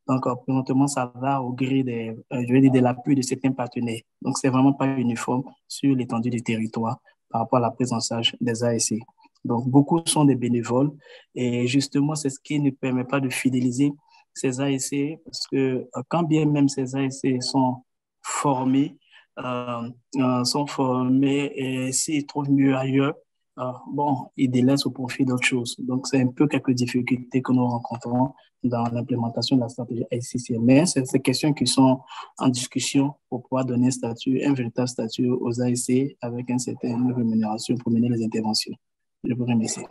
Donc, présentement, ça va au gré de l'appui de certains partenaires. Donc, c'est vraiment pas uniforme sur l'étendue du territoire par rapport à la prise en charge des ASC. Donc, beaucoup sont des bénévoles et justement, c'est ce qui ne permet pas de fidéliser ces ASC parce que quand bien même ces ASC sont formés et s'ils trouvent mieux ailleurs, bon, ils délaissent au profit d'autres choses. Donc, c'est un peu quelques difficultés que nous rencontrons dans l'implémentation de la stratégie ICCM. Mais c'est ces questions qui sont en discussion pour pouvoir donner un véritable statut aux ASC avec une certaine rémunération pour mener les interventions. Je vous remercie.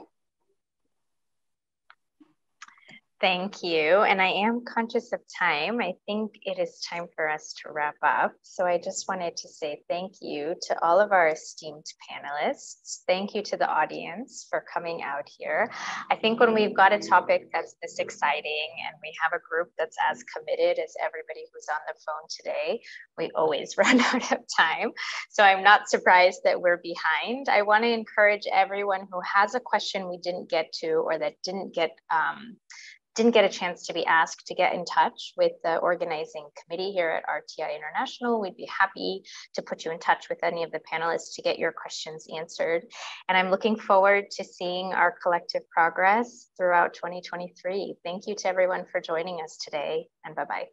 Thank you. And I am conscious of time. I think it is time for us to wrap up. So I just wanted to say thank you to all of our esteemed panelists. Thank you to the audience for coming out here. I think when we've got a topic that's this exciting and we have a group that's as committed as everybody who's on the phone today, we always run out of time. So I'm not surprised that we're behind. I want to encourage everyone who has a question we didn't get to or that didn't get a chance to be asked to get in touch with the organizing committee here at RTI International. We'd be happy to put you in touch with any of the panelists to get your questions answered. And I'm looking forward to seeing our collective progress throughout 2023. Thank you to everyone for joining us today, and bye-bye.